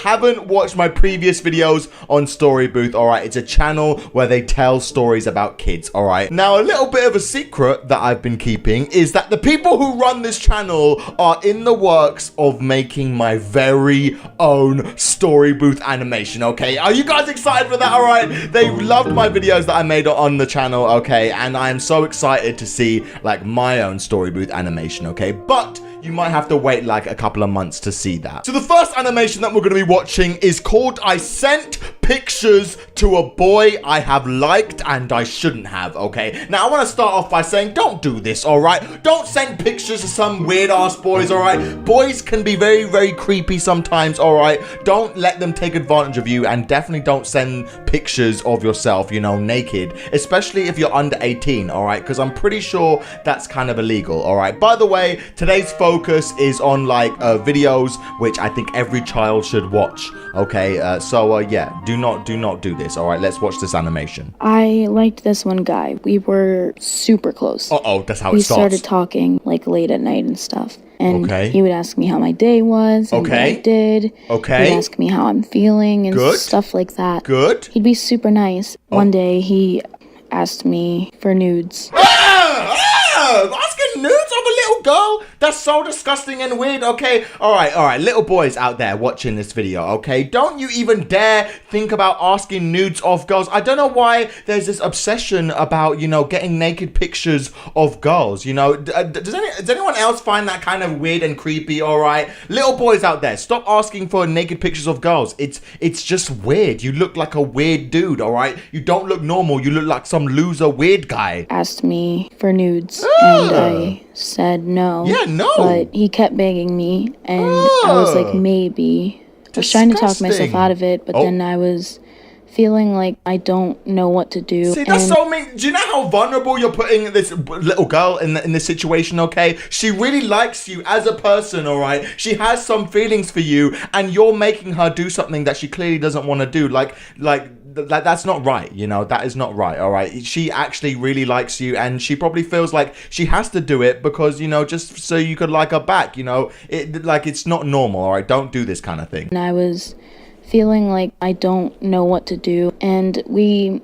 haven't watched my previous videos on Storybooth, alright, it's a channel where they tell stories about kids, alright. Now, a little bit of a secret that I've been keeping is that the people who run this channel are in the works of making my very own Storybooth animation, okay? Are you guys excited for that, alright? They loved my videos that I made on the channel, okay? And I am so excited to see, like, my own Storybooth animation, okay? But you might have to wait like a couple of months to see that. So the first animation that we're going to be watching is called I Sent Pictures to a Boy I Have Liked and I Shouldn't Have, okay? Now, I want to start off by saying, don't do this, alright? Don't send pictures to some weird-ass boys, alright? Boys can be very, very creepy sometimes, alright? Don't let them take advantage of you, and definitely don't send pictures of yourself, you know, naked, especially if you're under 18, alright? Because I'm pretty sure that's kind of illegal, alright? By the way, today's focus is on like videos which I think every child should watch, okay? Yeah, do not do this, all right? Let's watch this animation. I liked this one guy. We were super close. Uh-oh, that's how we it starts. We started talking like late at night and stuff, and okay. He would ask me how my day was and what I did. Okay. He'd ask me how I'm feeling and good. Stuff like that. Good. He'd be super nice. One day he asked me for nudes. Asking nudes of a little girl? That's so disgusting and weird, okay? Alright, little boys out there watching this video, okay? Don't you even dare think about asking nudes of girls. I don't know why there's this obsession about, you know, getting naked pictures of girls, you know? Does anyone else find that kind of weird and creepy, alright? Little boys out there, stop asking for naked pictures of girls. It's just weird. You look like a weird dude, alright? You don't look normal. You look like some loser weird guy. Asked me for nudes. And I said no. Yeah, no. But he kept begging me, and I was like, maybe. I was trying to talk myself out of it, but then I was feeling like I don't know what to do. See, that's so mean. Do you know how vulnerable you're putting this little girl in this situation, okay? She really likes you as a person, all right? She has some feelings for you, and you're making her do something that she clearly doesn't want to do. Like that's not right, you know? That is not right, all right? She actually really likes you, and she probably feels like she has to do it because, you know, just so you could like her back, you know? It's not normal, all right? Don't do this kind of thing. And I was feeling like I don't know what to do, and we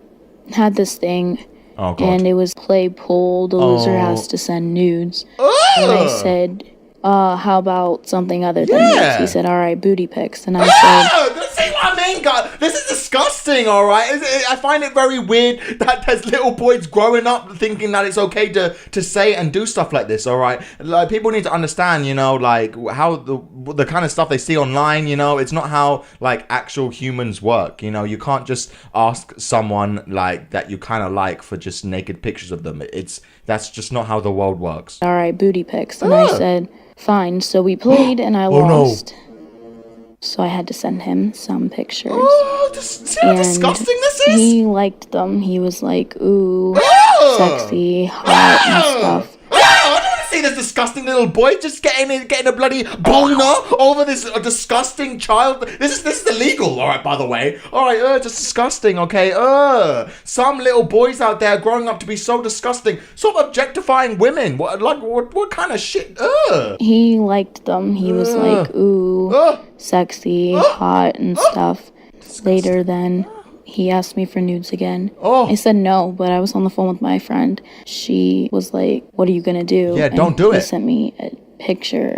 had this thing, and it was play pull, the loser has to send nudes. And I said, how about something other than nudes? He said, all right, booty pics. And I said, see what I mean, God? This is disgusting, all right? I find it very weird that there's little boys growing up thinking that it's okay to say and do stuff like this, all right? Like, people need to understand, you know, like, how the kind of stuff they see online, you know, it's not how, like, actual humans work, you know? You can't just ask someone, like, that you kind of like for just naked pictures of them. That's just not how the world works. All right, booty pics. And I said, fine. So we played, and I lost. No. So I had to send him some pictures. See how disgusting this is? He liked them. He was like, ooh, sexy, hot, and stuff. I don't want to see this disgusting little boy just getting a bloody boner over this disgusting child. This is illegal, all right, by the way. All right, just disgusting, okay? Some little boys out there growing up to be so disgusting, so objectifying women. What kind of shit? He liked them. He was like, ooh, sexy, hot, and stuff. Later then, he asked me for nudes again. I said no, but I was on the phone with my friend. She was like, what are you gonna do? Yeah, don't do it. He sent me a picture.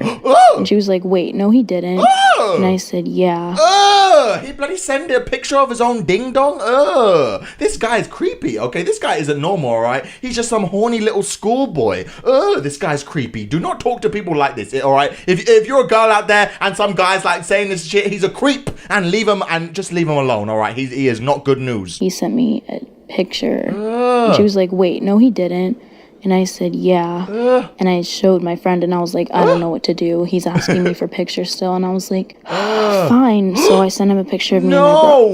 And she was like, wait, no he didn't. And I said, yeah. He bloody sent a picture of his own ding dong. This guy is creepy, okay? This guy isn't normal, all right? He's just some horny little schoolboy. This guy's creepy. Do not talk to people like this, all right? If you're a girl out there and some guy's like saying this shit, he's a creep, and just leave him alone, all right? He is not good news. He sent me a picture. And she was like, wait, no he didn't. And I said, yeah. And I showed my friend, and I was like, I don't know what to do. He's asking me for pictures still. And I was like, fine. So I sent him a picture of me and my bra.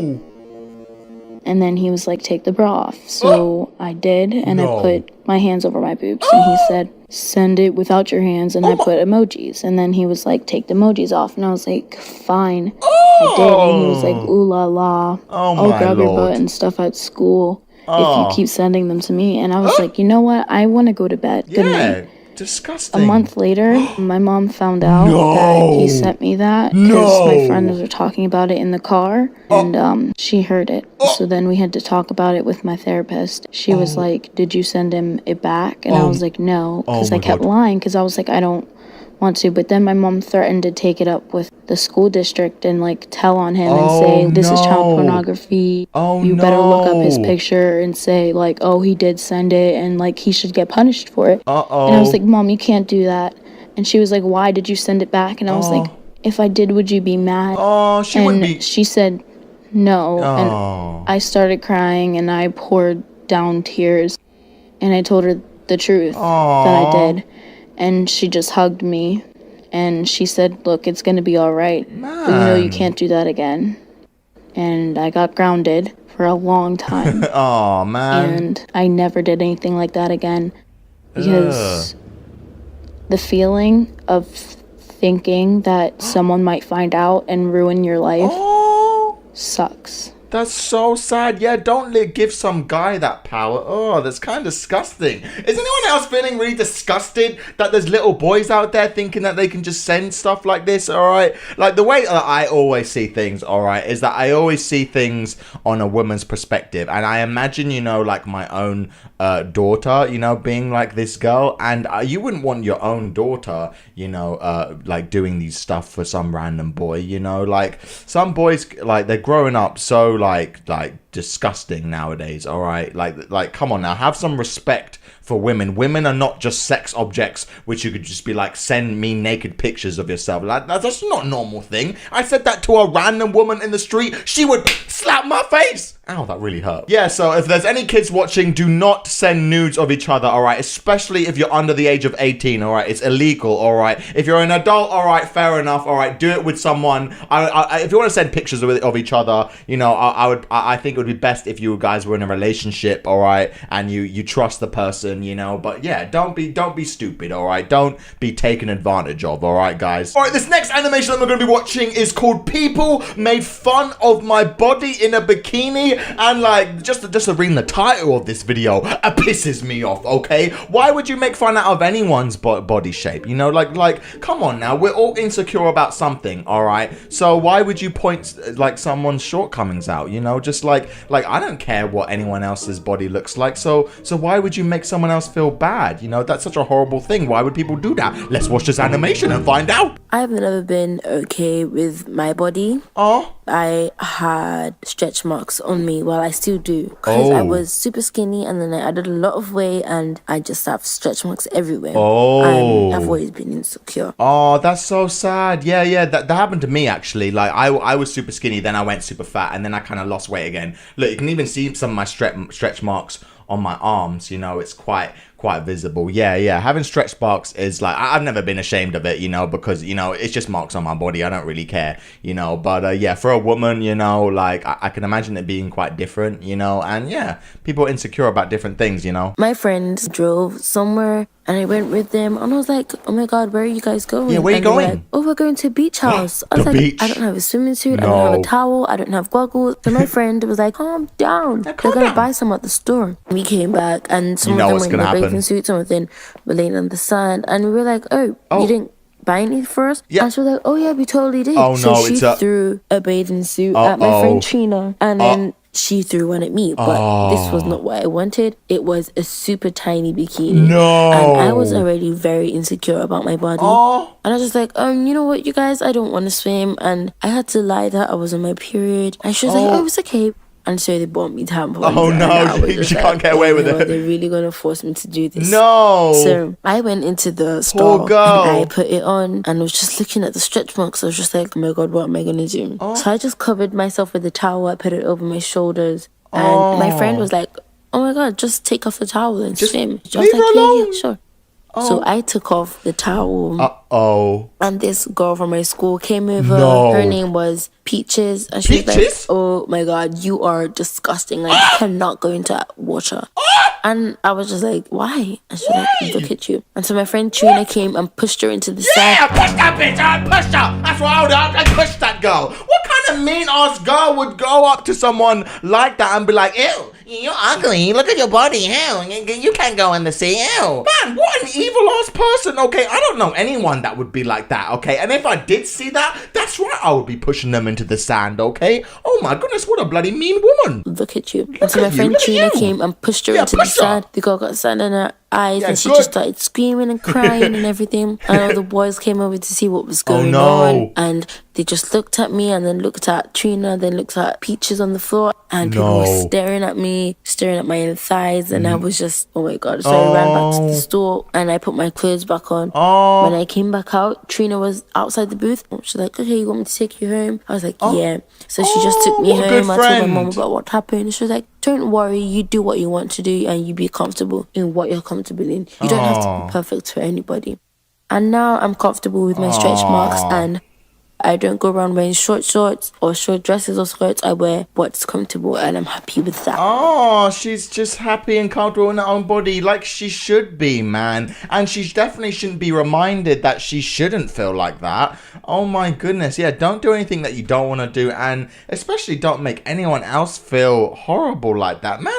And then he was like, take the bra off. So I did, and I put my hands over my boobs. And he said, send it without your hands. And I put emojis. And then he was like, take the emojis off. And I was like, fine. I did. And he was like, ooh la la. I'll grab your butt and stuff at school. If you keep sending them to me. And I was like, you know what? I want to go to bed. Good night. Disgusting. A month later, my mom found out that he sent me that because my friends were talking about it in the car, and she heard it. So then we had to talk about it with my therapist. She was like, did you send him it back? And I was like, no, because I kept lying because I was like, I don't want to. But then my mom threatened to take it up with the school district and like tell on him and say, this is child pornography. You better look up his picture and say like, oh, he did send it and like he should get punished for it. And I was like, Mom, you can't do that. And she was like, why did you send it back? And I was like, if I did, would you be mad? She said no. And I started crying and I poured down tears and I told her the truth that I did. And she just hugged me, and she said, look, it's going to be all right. But you know you can't do that again. And I got grounded for a long time. Oh, man. And I never did anything like that again. Because the feeling of thinking that someone might find out and ruin your life sucks. That's so sad. Yeah, don't give some guy that power. Oh, that's kind of disgusting. Is anyone else feeling really disgusted that there's little boys out there thinking that they can just send stuff like this, all right? Like, the way that I always see things, all right, is that I always see things on a woman's perspective. And I imagine, you know, like my own daughter, you know, being like this girl. And you wouldn't want your own daughter, you know, like doing these stuff for some random boy, you know? Like, some boys, like, they're growing up so like disgusting nowadays, all right? Like come on now, have some respect for women. Women are not just sex objects which you could just be like, send me naked pictures of yourself. Like, that's not a normal thing. I said that to a random woman in the street, she would slap my face. Ow, that really hurt. Yeah, so if there's any kids watching, do not send nudes of each other, all right? Especially if you're under the age of 18, all right? It's illegal, all right? If you're an adult, all right, fair enough, all right? Do it with someone. If you want to send pictures of each other, you know, I think it would be best if you guys were in a relationship, all right? And you trust the person, you know? But yeah, don't be stupid, all right? Don't be taken advantage of, all right, guys? All right, this next animation that we're going to be watching is called People Made Fun of My Body in a Bikini. And like, just to read the title of this video, it pisses me off, okay? Why would you make fun out of anyone's body shape? You know, like, come on now, we're all insecure about something, all right? So why would you point like someone's shortcomings out? You know, just like I don't care what anyone else's body looks like. So why would you make someone else feel bad? You know, that's such a horrible thing. Why would people do that? Let's watch this animation and find out. I've never been okay with my body. I had stretch marks on me. Well, I still do, because I was super skinny and then I added a lot of weight and I just have stretch marks everywhere. I've always been insecure. Oh, that's so sad. Yeah, that happened to me actually. Like I was super skinny, then I went super fat, and then I kind of lost weight again. Look, you can even see some of my stretch marks on my arms. You know, it's quite visible. Yeah, having stretch marks is like, I've never been ashamed of it, you know, because, you know, it's just marks on my body. I don't really care, you know. But yeah, for a woman, you know, like I can imagine it being quite different, you know. And yeah, people are insecure about different things, you know. My friends drove somewhere and I went with them and I was like, oh my god, where are you guys going? Yeah, where are you going? Like, oh, we're going to beach house. I was The like, beach? I don't have a swimming suit, I don't have a towel, I don't have goggles. So my friend was like, calm down, they're gonna buy some at the store. We came back and some of them were in their bathing suits, some of them were laying on the sand, and we were like, oh. You didn't buy any for us? Yeah. And she was like, oh yeah, we totally did. So she threw a bathing suit at my friend Trina, and then she threw one at me, but this was not what I wanted. It was a super tiny bikini. No. And I was already very insecure about my body. And I was just like, you know what, you guys, I don't want to swim. And I had to lie that I was on my period. And she was like, oh, it's okay. And so they bought me tampons. Oh no, she can't get away with it. They're really going to force me to do this. No. So I went into the store and I put it on and was just looking at the stretch marks. I was just like, oh my god, what am I going to do? So I just covered myself with a towel. I put it over my shoulders. And my friend was like, oh my god, just take off the towel and swim. I was like, yeah, sure. So I took off the towel. And this girl from my school came over. Her name was Peaches. And she was like, oh my god, you are disgusting. Like, you cannot go into that water. And I was just like, why? And she was like, look at you. And so my friend Trina came and pushed her into the sand. Yeah, push that bitch. I pushed her. That's why I pushed that girl. What kind of mean ass girl would go up to someone like that and be like, ew, you're ugly. Look at your body. Hell, you can't go in the sea. Hell. Man, what an evil ass person. Okay, I don't know anyone that would be like that. Okay, and if I did see that, that's right, I would be pushing them into the sand. Okay. Oh my goodness, what a bloody mean woman. Look at you. And so my friend Trina came and pushed her into the sand. The girl got sand in her eyes and she just started screaming and crying and everything. And all the boys came over to see what was going on. And they just looked at me and then looked at Trina, then looked at Peaches on the floor. And people were staring at me, staring at my thighs. And I was just, oh my God. So I ran back to the store and I put my clothes back on. When I came back out, Trina was outside the booth. She's like, okay, you want me to take you home? I was like, yeah. So she just took me home. I told my mom about what happened. She was like, don't worry, you do what you want to do and you be comfortable in what you're comfortable in. You don't have to be perfect for anybody. And now I'm comfortable with my stretch marks and I don't go around wearing short shorts or short dresses or skirts. I wear what's comfortable and I'm happy with that. Oh, she's just happy and comfortable in her own body like she should be, man. And she definitely shouldn't be reminded that she shouldn't feel like that. Oh my goodness. Yeah, don't do anything that you don't want to do. And especially don't make anyone else feel horrible like that. Man,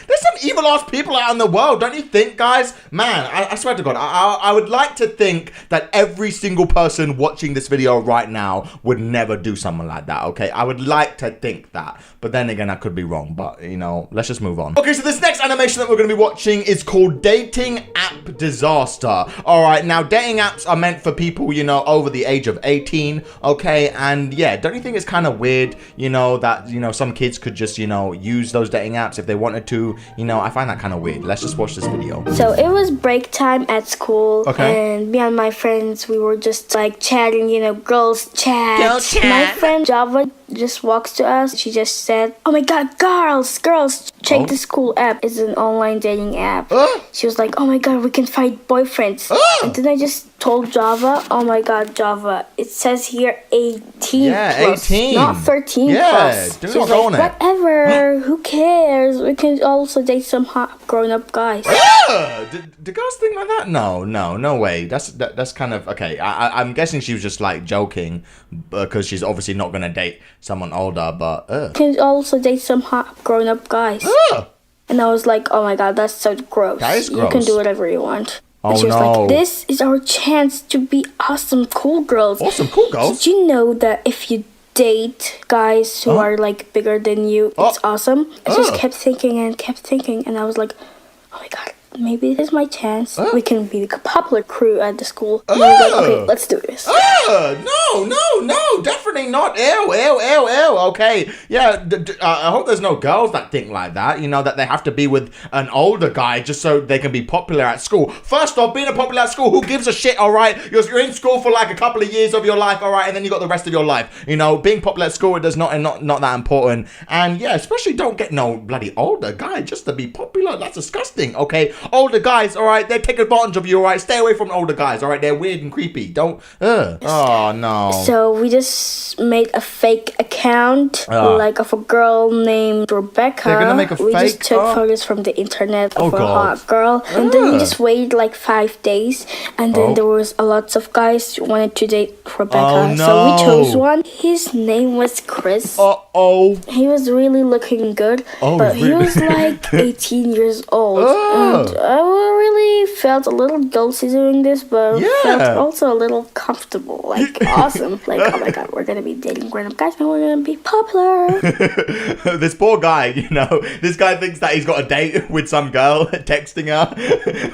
there's some evil ass people out in the world, don't you think, guys? Man, I swear to God, I would like to think that every single person watching this video right now would never do something like that, okay? I would like to think that, but then again, I could be wrong, but, you know, let's just move on. Okay, so this next animation that we're going to be watching is called Dating App Disaster. All right, now, dating apps are meant for people, you know, over the age of 18, okay? And, yeah, don't you think it's kind of weird, you know, that, you know, some kids could just, you know, use those dating apps if they wanted to? You know, I find that kind of weird. Let's just watch this video. So, it was break time at school, and me and my friends, we were just, like, chatting, you know, girls chat. My friend Java just walks to us. She just said, oh my God, girls, check the school app. It's an online dating app. She was like, oh my God, we can find boyfriends. And then I just told Java, oh my God, Java, it says here 18 plus, 18. Not 13 plus. She was like, whatever, who cares? We can also date some hot grown-up guys. Do girls think like that? No way. That's kind of, okay, I'm guessing she was just like joking because she's obviously not going to date someone older, but you can also date some hot grown-up guys. And I was like, oh my God, that's so gross. That is gross. You can do whatever you want. And she was like, this is our chance to be awesome cool girls. Awesome cool girls? Did you know that if you date guys who are like bigger than you, it's awesome? I just kept thinking, and I was like, oh my God, maybe this is my chance. We can be the popular crew at the school. And I was like, okay, let's do this. No, definitely not. Ew. Okay, yeah, I hope there's no girls that think like that, you know, that they have to be with an older guy just so they can be popular at school. First off, being a popular at school, who gives a shit, all right? You're in school for like a couple of years of your life, all right, and then you got the rest of your life. You know, being popular at school, it does not that important. And yeah, especially don't get no bloody older guy just to be popular. That's disgusting, okay? Older guys, all right, they take advantage of you, all right? Stay away from older guys, all right? They're weird and creepy. Don't, Oh, no. So we just made a fake account, like of a girl named Rebecca. They're gonna make a we fake? just took photos from the internet of a hot girl. And then we just waited like 5 days. And then there was a lots of guys who wanted to date Rebecca. Oh, no. So we chose one. His name was Chris. He was really looking good. But he was like 18 years old. And I really felt a little guilty doing this, but felt also a little comfortable. Like, awesome. Like, oh my God, we're going to be dating grown-up guys and we're going to be popular. This poor guy, you know, this guy thinks that he's got a date with some girl texting her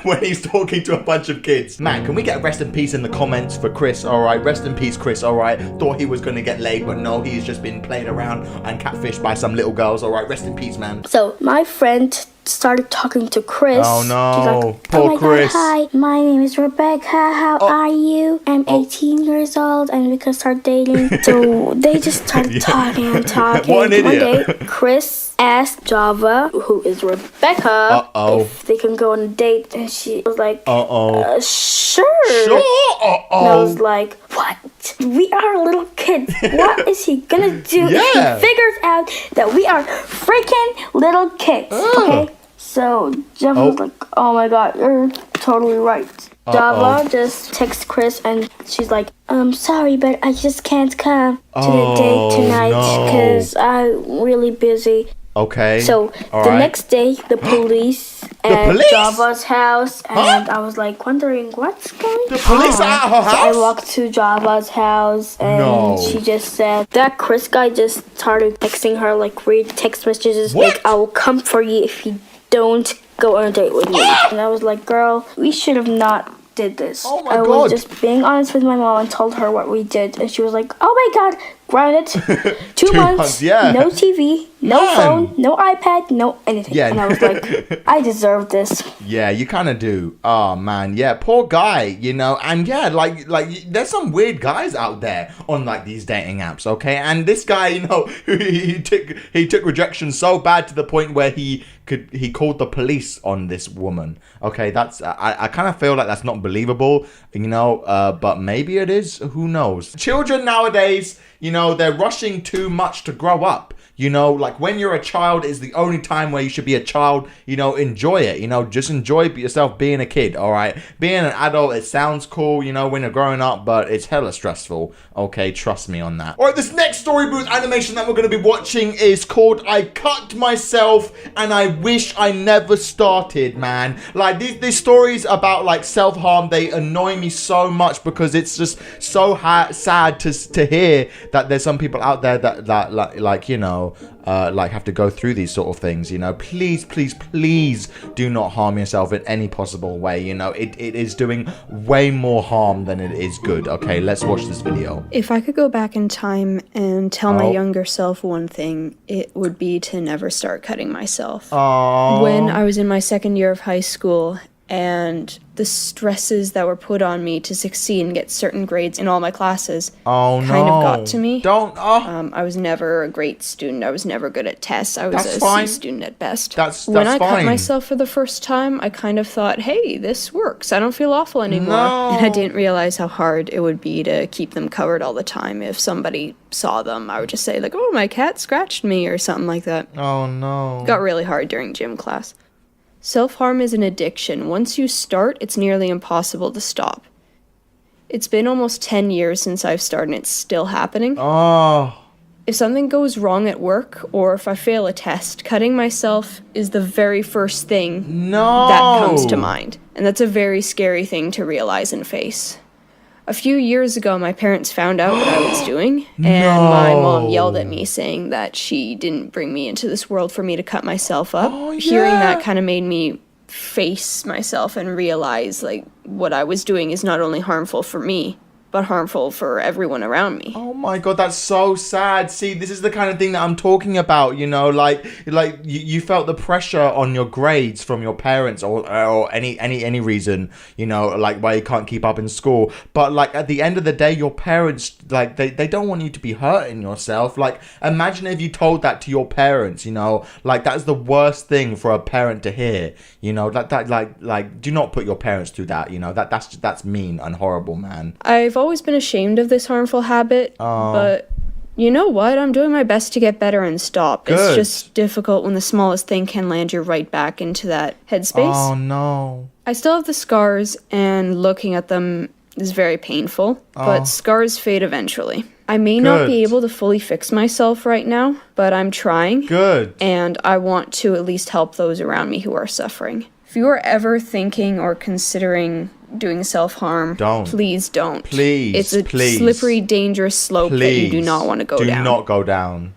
when he's talking to a bunch of kids. Man, can we get a rest in peace in the comments for Chris? All right, rest in peace, Chris. All right, thought he was going to get laid, but no, he's just been played around and catfished by some little girls. All right, rest in peace, man. So my friend started talking to Chris. Oh no, like, poor Chris. God, hi, my name is Rebecca. How are you? I'm 18 years old and we can start dating. So they just started talking. What an idiot. One day, Chris asked Java, who is Rebecca, if they can go on a date, and she was like, sure. And I was like, what? We are little kids. What is he gonna do if he figures out that we are freaking little kids? Okay? So Java was like, oh my God, you're totally right. Java just texts Chris and she's like, sorry, but I just can't come to the date tonight because I'm really busy. Okay. So the next day, the police at Java's house, and I was like wondering what's going on. The police are at her house? So I walked to Java's house, and she just said that Chris guy just started texting her like weird text messages, like I will come for you if you don't go on a date with me. And I was like, girl, we should have not did this. Oh my I God. was just being honest with my mom and told her what we did, and she was like, oh my God, grounded. 2 months, no TV, no phone, no iPad, no anything. Yeah. And I was like, I deserve this. Yeah, you kind of do. Oh man, yeah, poor guy, you know. And yeah, like there's some weird guys out there on like these dating apps, okay? And this guy, you know, he took rejection so bad to the point where he called the police on this woman. Okay, that's I kind of feel like that's not believable, you know, but maybe it is. Who knows? Children nowadays, you know, they're rushing too much to grow up. You know, like when you're a child is the only time where you should be a child. You know, enjoy it. You know, just enjoy yourself being a kid, all right? Being an adult, it sounds cool, you know, when you're growing up, but it's hella stressful. Okay, trust me on that. All right, this next Storybooth animation that we're going to be watching is called I Cut Myself and I Wish I Never Started, man. Like, these stories about, like, self-harm, they annoy me so much because it's just so sad to hear that there's some people out there that like you know, like have to go through these sort of things, you know. Please do not harm yourself in any possible way, you know. It is doing way more harm than it is good. Okay, let's watch this video. If I could go back in time and tell my younger self one thing, it would be to never start cutting myself. When I was in my second year of high school, and the stresses that were put on me to succeed and get certain grades in all my classes kind of got to me. I was never a great student. I was never good at tests. I was a C student at best. When I cut myself for the first time, I kind of thought, hey, this works. I don't feel awful anymore. And I didn't realize how hard it would be to keep them covered all the time. If somebody saw them, I would just say, like, oh, my cat scratched me or something like that. Oh, no. It got really hard during gym class. Self-harm is an addiction. Once you start, it's nearly impossible to stop. It's been almost 10 years since I've started and it's still happening. If something goes wrong at work or if I fail a test, cutting myself is the very first thing that comes to mind. And that's a very scary thing to realize and face. A few years ago, my parents found out what I was doing, and my mom yelled at me saying that she didn't bring me into this world for me to cut myself up. Hearing that kind of made me face myself and realize, like, what I was doing is not only harmful for me, but harmful for everyone around me. Oh my God, that's so sad. See, this is the kind of thing that I'm talking about, you know, like you felt the pressure on your grades from your parents or any reason, you know, like why you can't keep up in school. But like at the end of the day, your parents, like they don't want you to be hurting yourself. Like imagine if you told that to your parents, you know, like that's the worst thing for a parent to hear, you know, like do not put your parents through that, you know, that's mean and horrible, man. I've always been ashamed of this harmful habit, but you know what? I'm doing my best to get better and stop. Good. It's just difficult when the smallest thing can land you right back into that headspace. Oh no. I still have the scars, and looking at them is very painful, but scars fade eventually. I may not be able to fully fix myself right now, but I'm trying. Good. And I want to at least help those around me who are suffering. If you are ever thinking or considering doing self-harm, please don't. It's a slippery, dangerous slope that you do not want to go down. Do not go down.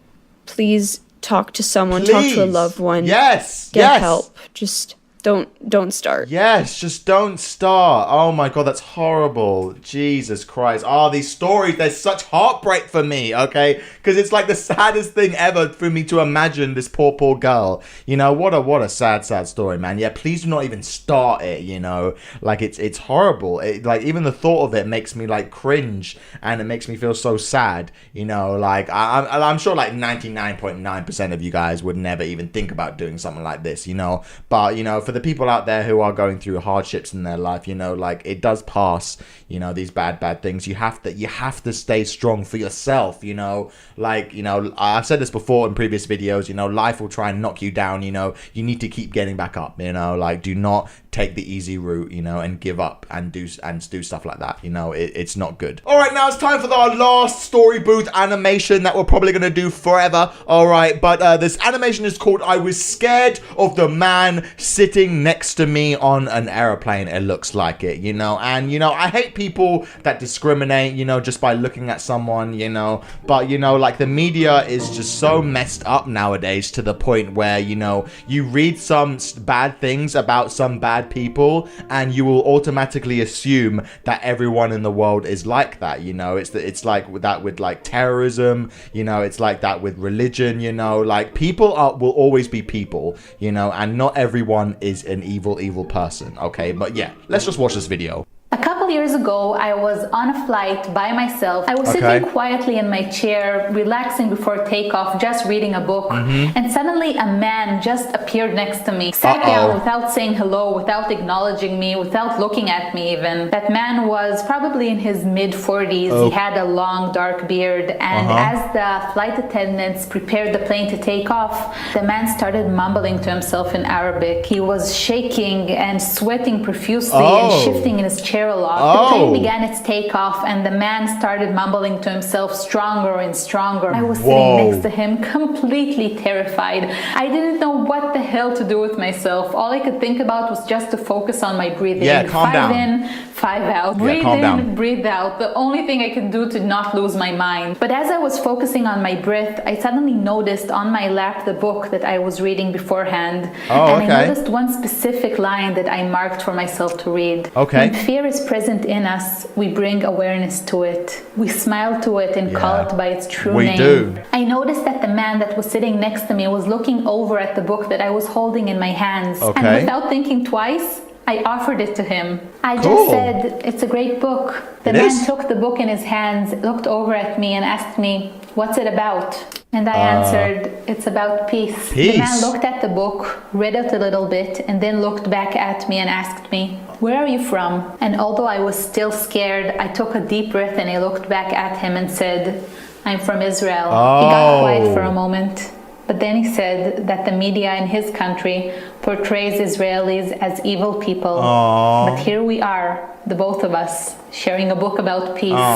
Please talk to someone, talk to a loved one. Yes. Get help. Just don't start. Yes, just don't start. Oh my God, that's horrible. Jesus Christ. Oh, these stories, there's such heartbreak for me, okay? Because it's like the saddest thing ever for me to imagine this poor girl. You know, what a sad story, man. Yeah, please do not even start it, you know? Like, it's horrible. Like, even the thought of it makes me, like, cringe, and it makes me feel so sad, you know? Like, I'm sure, like, 99.9% of you guys would never even think about doing something like this, you know? But, you know, for for the people out there who are going through hardships in their life, you know, like it does pass, you know, these bad things. You have to stay strong for yourself, you know, like, you know, I've said this before in previous videos, you know, life will try and knock you down, you know, you need to keep getting back up, you know, like do not take the easy route, you know, and give up and do stuff like that, you know, it's not good. All right, now it's time for our last story booth animation that we're probably gonna do forever. All right, but this animation is called I Was Scared of the Man Sitting Next to Me on an Airplane. It looks like it, you know, and you know, I hate people that discriminate, you know, just by looking at someone, you know, but you know, like the media is just so messed up nowadays to the point where, you know, you read some bad things about some bad people and you will automatically assume that everyone in the world is like that, you know. It's like with like terrorism, you know, it's like that with religion, you know, like people will always be people, you know, and not everyone is an evil person, okay? But yeah, let's just watch this video. A couple years ago, I was on a flight by myself. I was sitting quietly in my chair, relaxing before takeoff, just reading a book. And suddenly a man just appeared next to me, sat down without saying hello, without acknowledging me, without looking at me even. That man was probably in his mid-40s. He had a long, dark beard. And as the flight attendants prepared the plane to take off, the man started mumbling to himself in Arabic. He was shaking and sweating profusely and shifting in his chair a lot. The plane began its takeoff and the man started mumbling to himself stronger and stronger. I was sitting next to him completely terrified. I didn't know what the hell to do with myself. All I could think about was just to focus on my breathing. Yeah, calm down. 5 in, 5 out. Breathe in, breathe out. The only thing I could do to not lose my mind. But as I was focusing on my breath, I suddenly noticed on my lap the book that I was reading beforehand. And I noticed one specific line that I marked for myself to read. When fear is present in us, we bring awareness to it. We smile to it and call it by its true name. Do. I noticed that the man that was sitting next to me was looking over at the book that I was holding in my hands. And without thinking twice, I offered it to him. I just said, it's a great book. The man took the book in his hands, looked over at me and asked me, what's it about? And I answered, it's about peace. The man looked at the book, read it a little bit, and then looked back at me and asked me, where are you from? And although I was still scared, I took a deep breath and I looked back at him and said, I'm from Israel. He got quiet for a moment. But then he said that the media in his country portrays Israelis as evil people. But here we are, the both of us, sharing a book about peace.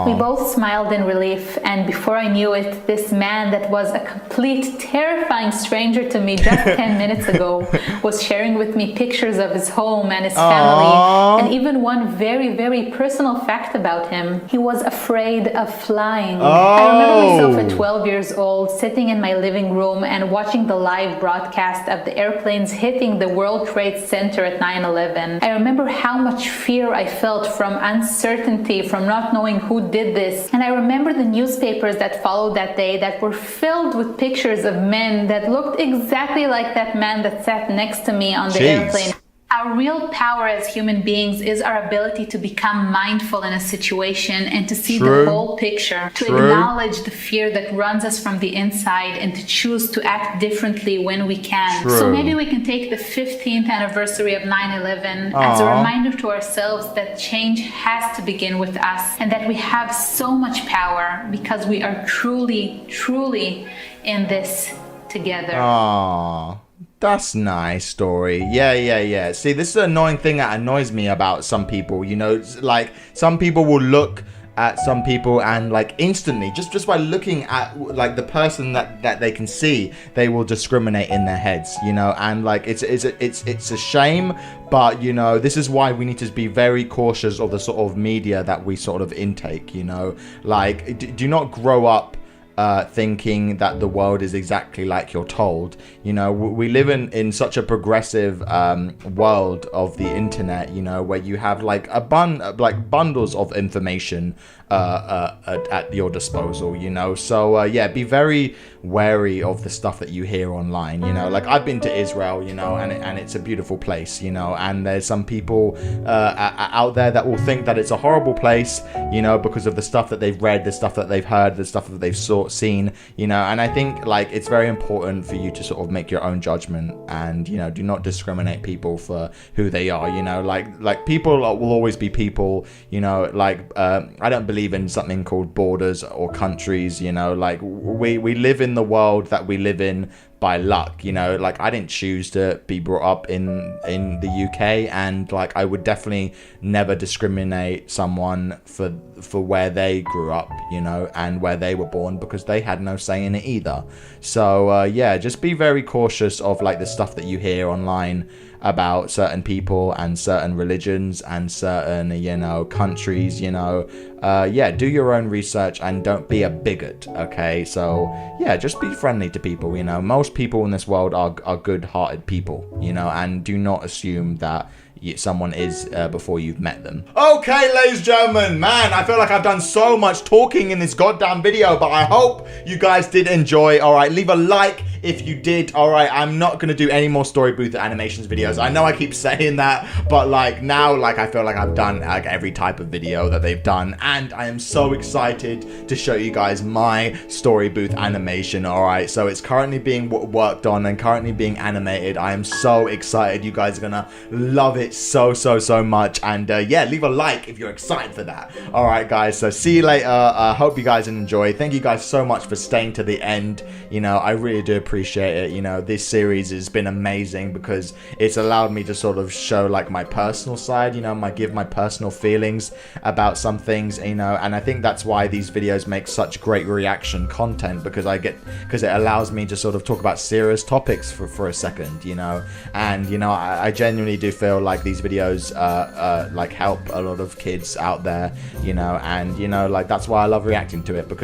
We both smiled in relief, and before I knew it, this man that was a complete terrifying stranger to me just 10 minutes ago was sharing with me pictures of his home and his family, and even one very, very personal fact about him. He was afraid of flying. I remember myself at 12 years old, sitting in my living room and watching the live broadcast of the airplanes hitting the World Trade Center at 9/11. I remember how much fear I felt from uncertainty, from not knowing who did this. And I remember the newspapers that followed that day that were filled with pictures of men that looked exactly like that man that sat next to me on the airplane. Our real power as human beings is our ability to become mindful in a situation and to see the whole picture, to acknowledge the fear that runs us from the inside and to choose to act differently when we can. So maybe we can take the 15th anniversary of 9/11 as a reminder to ourselves that change has to begin with us and that we have so much power because we are truly, truly in this together. That's nice, Story. Yeah. See, this is an annoying thing that annoys me about some people, you know, like some people will look at some people and like instantly, just by looking at like the person that they can see, they will discriminate in their heads, you know, and like it's a shame, but you know, this is why we need to be very cautious of the sort of media that we sort of intake, you know, like do not grow up thinking that the world is exactly like you're told. You know, we live in such a progressive world of the internet, you know, where you have like bundles of information at your disposal, you know. So yeah, be very wary of the stuff that you hear online, you know. Like I've been to Israel, you know, and it's a beautiful place, you know, and there's some people out there that will think that it's a horrible place, you know, because of the stuff that they've read, the stuff that they've heard, the stuff that they've saw scene, you know, and I think like it's very important for you to sort of make your own judgment and, you know, do not discriminate people for who they are, you know, like people will always be people, you know, like I don't believe in something called borders or countries, you know, like we live in the world that we live in by luck, you know, like I didn't choose to be brought up in the UK, and like I would definitely never discriminate someone for where they grew up, you know, and where they were born, because they had no say in it either. So yeah, just be very cautious of like the stuff that you hear online about certain people and certain religions and certain, you know, countries, you know. Yeah, do your own research and don't be a bigot, okay? So yeah, just be friendly to people, you know. Most people in this world are good-hearted people, you know, and do not assume that someone is before you've met them. Okay, ladies and gentlemen, man, I feel like I've done so much talking in this goddamn video, but I hope you guys did enjoy. All right, leave a like if you did. All right, I'm not gonna do any more Storybooth animations videos. I know I keep saying that, but like now, like I feel like I've done like every type of video that they've done, and I am so excited to show you guys my Storybooth animation. All right, so it's currently being worked on and currently being animated. I am so excited. You guys are gonna love it so much, and yeah, leave a like if you're excited for that. All right, guys, so see you later. Hope you guys enjoy. Thank you guys so much for staying to the end. You know, I really do appreciate it. You know, this series has been amazing because it's allowed me to sort of show like my personal side, you know, give my personal feelings about some things, you know, and I think that's why these videos make such great reaction content, because it allows me to sort of talk about serious topics for a second, you know, and you know, I genuinely do feel like these videos like help a lot of kids out there, you know, and you know, like that's why I love reacting to it, because